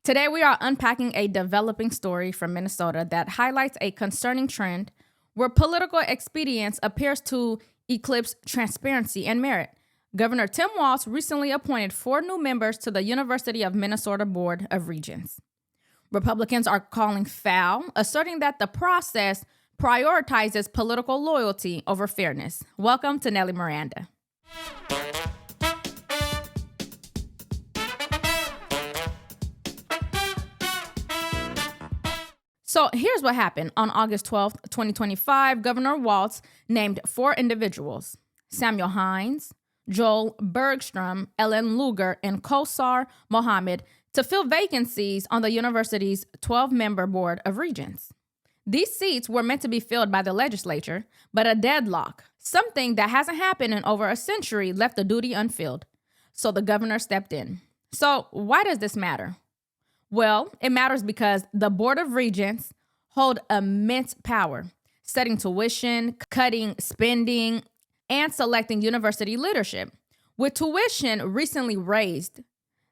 Today, we are unpacking a developing story from Minnesota that highlights a concerning trend where political expedience appears to eclipse transparency and merit. Governor Tim Walz recently appointed 4 new members to the University of Minnesota Board of Regents. Republicans are calling foul, asserting that the process prioritizes political loyalty over fairness. Welcome to Nellie Miranda. So here's what happened. On August 12th, 2025, Governor Walz named 4 individuals, Samuel Hines, Joel Bergstrom, Ellen Lugar, and Kosar Mohammed, to fill vacancies on the university's 12-member Board of Regents. These seats were meant to be filled by the legislature, but a deadlock, something that hasn't happened in over a century, left the duty unfilled. So the governor stepped in. So why does this matter? Well, it matters because the Board of Regents hold immense power, setting tuition, cutting spending, and selecting university leadership. With tuition recently raised,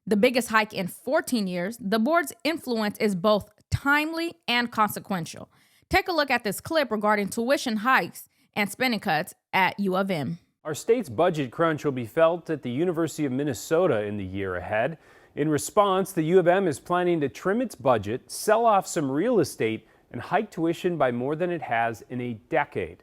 the biggest hike in 14 years, the board's influence is both timely and consequential. Take a look at this clip regarding tuition hikes and spending cuts at U of M. Our state's budget crunch will be felt at the University of Minnesota in the year ahead. In response, the U of M is planning to trim its budget, sell off some real estate, and hike tuition by more than it has in a decade.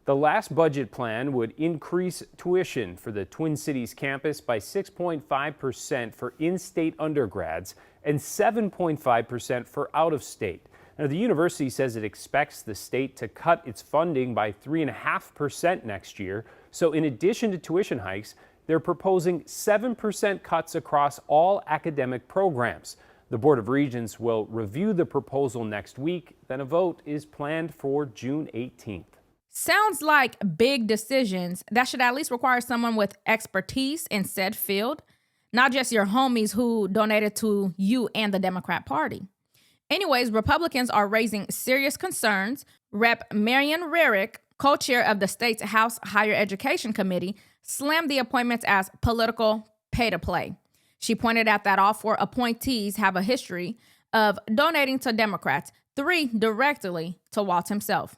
The last budget plan would increase tuition for the Twin Cities campus by 6.5% for in-state undergrads and 7.5% for out-of-state. Now, the university says it expects the state to cut its funding by 3.5% next year. So in addition to tuition hikes, they're proposing 7% cuts across all academic programs. The Board of Regents will review the proposal next week. Then a vote is planned for June 18th. Sounds like big decisions that should at least require someone with expertise in said field, not just your homies who donated to you and the Democrat Party. Anyways, Republicans are raising serious concerns. Rep. Marion Rarick, co-chair of the state's House Higher Education Committee, slammed the appointments as political pay-to-play. She pointed out that all 4 appointees have a history of donating to Democrats, 3 directly to Walz himself.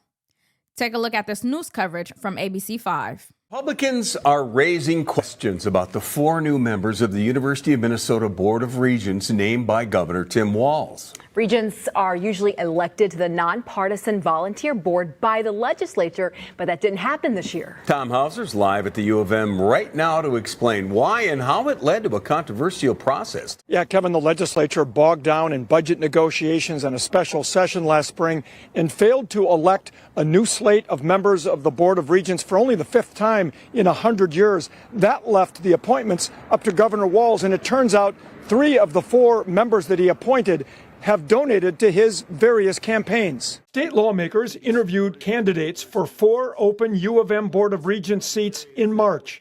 Take a look at this news coverage from ABC5. Republicans are raising questions about the 4 new members of the University of Minnesota Board of Regents named by Governor Tim Walz. Regents are usually elected to the nonpartisan volunteer board by the legislature, but that didn't happen this year. Tom Hauser's live at the U of M right now to explain why and how it led to a controversial process. Yeah, Kevin, the legislature bogged down in budget negotiations and a special session last spring and failed to elect a new slate of members of the Board of Regents for only the 5th time in 100 years. That left the appointments up to Governor Walz, and it turns out 3 of the 4 members that he appointed have donated to his various campaigns. State lawmakers interviewed candidates for 4 open U of M Board of Regents seats in March.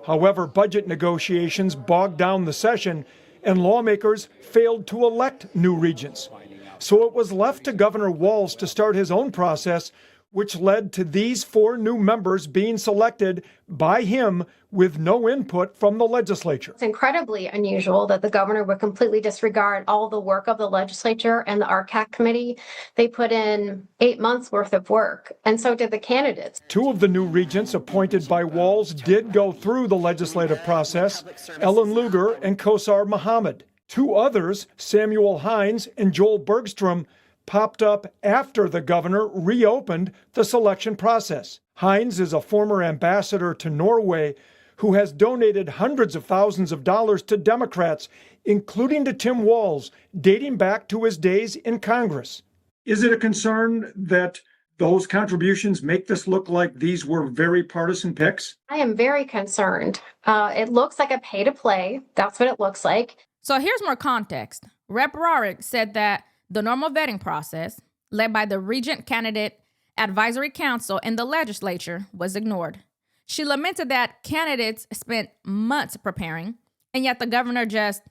However, budget negotiations bogged down the session, and lawmakers failed to elect new regents. So it was left to Governor Walz to start his own process, which led to these 4 new members being selected by him with no input from the legislature. It's incredibly unusual that the governor would completely disregard all the work of the legislature and the RCAC committee. They put in 8 months worth of work, and so did the candidates. 2 of the new regents appointed by Walz did go through the legislative process, Ellen Lugar and Kosar Mohammed. 2 others, Samuel Hines and Joel Bergstrom, popped up after the governor reopened the selection process. Hines is a former ambassador to Norway who has donated hundreds of thousands of dollars to Democrats, including to Tim Walz, dating back to his days in Congress. Is it a concern that those contributions make this look like these were very partisan picks? I am very concerned. It looks like a pay-to-play. That's what it looks like. So here's more context. Rep. Rarick said that the normal vetting process, led by the Regent Candidate Advisory Council and the legislature, was ignored. She lamented that candidates spent months preparing, and yet the governor just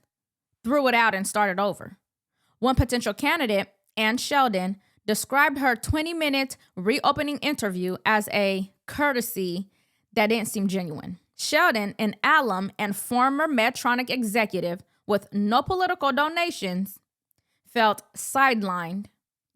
threw it out and started over. One potential candidate, Ann Sheldon, described her 20-minute reopening interview as a courtesy that didn't seem genuine. Sheldon, an alum and former Medtronic executive with no political donations, felt sidelined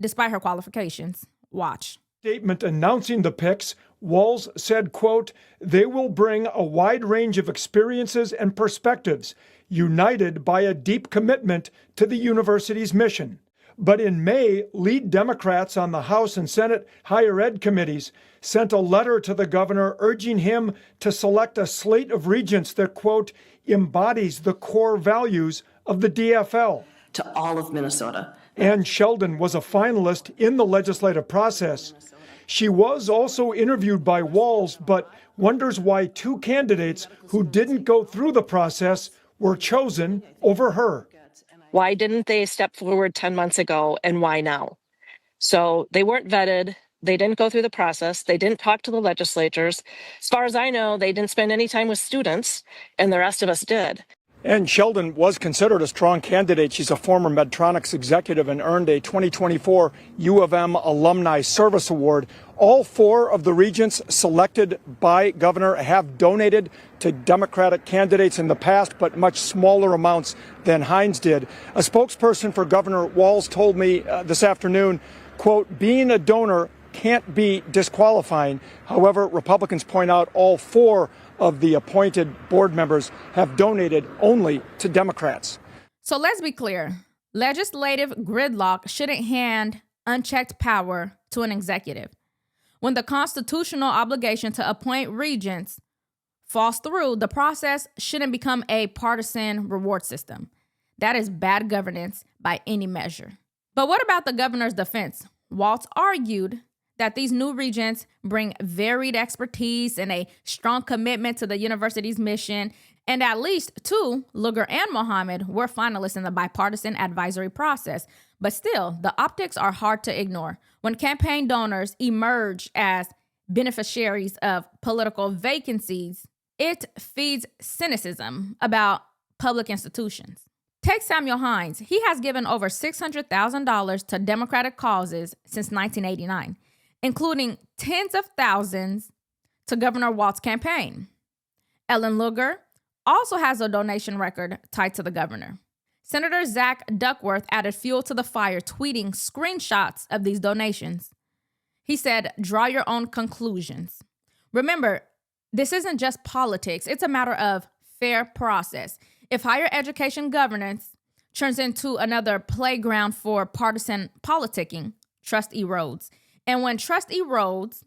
despite her qualifications. Watch. Statement announcing the picks, Walz said, quote, "They will bring a wide range of experiences and perspectives, united by a deep commitment to the university's mission." But in May, lead Democrats on the House and Senate higher ed committees sent a letter to the governor urging him to select a slate of regents that, quote, embodies the core values of the DFL. To all of Minnesota. Ann Sheldon was a finalist in the legislative process. She was also interviewed by Walz, but wonders why two candidates who didn't go through the process were chosen over her. Why didn't they step forward 10 months ago, and why now? So they weren't vetted. They didn't go through the process. They didn't talk to the legislatures. As far as I know, they didn't spend any time with students, and the rest of us did. And Sheldon was considered a strong candidate. She's a former Medtronics executive and earned a 2024 U of M Alumni Service Award. All four of the regents selected by Governor have donated to Democratic candidates in the past, but much smaller amounts than Hines did. A spokesperson for Governor Walz told me this afternoon, quote, "Being a donor can't be disqualifying." However, Republicans point out all four of the appointed board members have donated only to Democrats. So let's be clear. Legislative gridlock shouldn't hand unchecked power to an executive. When the constitutional obligation to appoint regents falls through, the process shouldn't become a partisan reward system. That is bad governance by any measure. But what about the governor's defense? Walz argued that these new regents bring varied expertise and a strong commitment to the university's mission, and at least two, Lugar and Mohammed, were finalists in the bipartisan advisory process. But still, the optics are hard to ignore. When campaign donors emerge as beneficiaries of political vacancies, it feeds cynicism about public institutions. Take Samuel Hines. He has given over $600,000 to Democratic causes since 1989. Including tens of thousands to Governor Walz's campaign. Ellen Lugar also has a donation record tied to the governor. Senator Zach Duckworth added fuel to the fire, tweeting screenshots of these donations. He said, "Draw your own conclusions." Remember, this isn't just politics. It's a matter of fair process. If higher education governance turns into another playground for partisan politicking, trust erodes. And when trust erodes,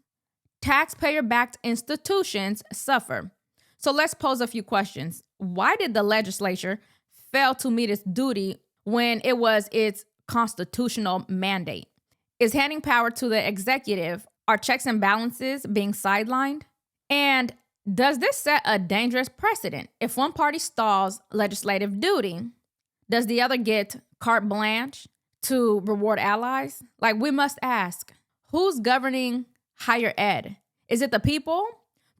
taxpayer-backed institutions suffer. So let's pose a few questions. Why did the legislature fail to meet its duty when it was its constitutional mandate? Is handing power to the executive, are checks and balances being sidelined? And does this set a dangerous precedent? If one party stalls legislative duty, does the other get carte blanche to reward allies? Like, we must ask, who's governing higher ed? Is it the people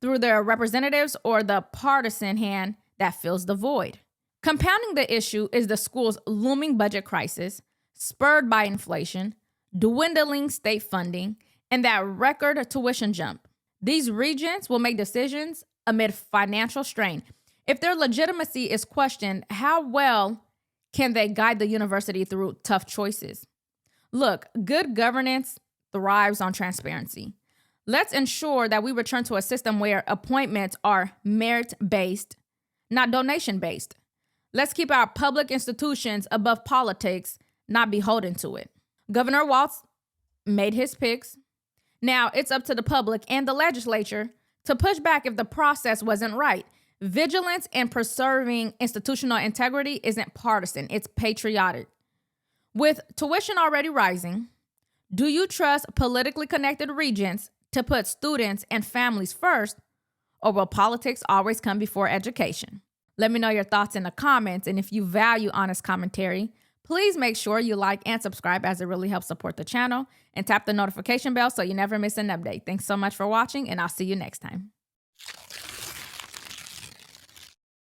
through their representatives or the partisan hand that fills the void? Compounding the issue is the school's looming budget crisis, spurred by inflation, dwindling state funding, and that record tuition jump. These regents will make decisions amid financial strain. If their legitimacy is questioned, how well can they guide the university through tough choices? Look, good governance thrives on transparency. Let's ensure that we return to a system where appointments are merit-based, not donation-based. Let's keep our public institutions above politics, not beholden to it. Governor Walz made his picks. Now it's up to the public and the legislature to push back if the process wasn't right. Vigilance and preserving institutional integrity isn't partisan, it's patriotic. With tuition already rising, do you trust politically connected regents to put students and families first, or will politics always come before education? Let me know your thoughts in the comments, and if you value honest commentary, please make sure you like and subscribe, as it really helps support the channel, and tap the notification bell so you never miss an update. Thanks so much for watching, and I'll see you next time.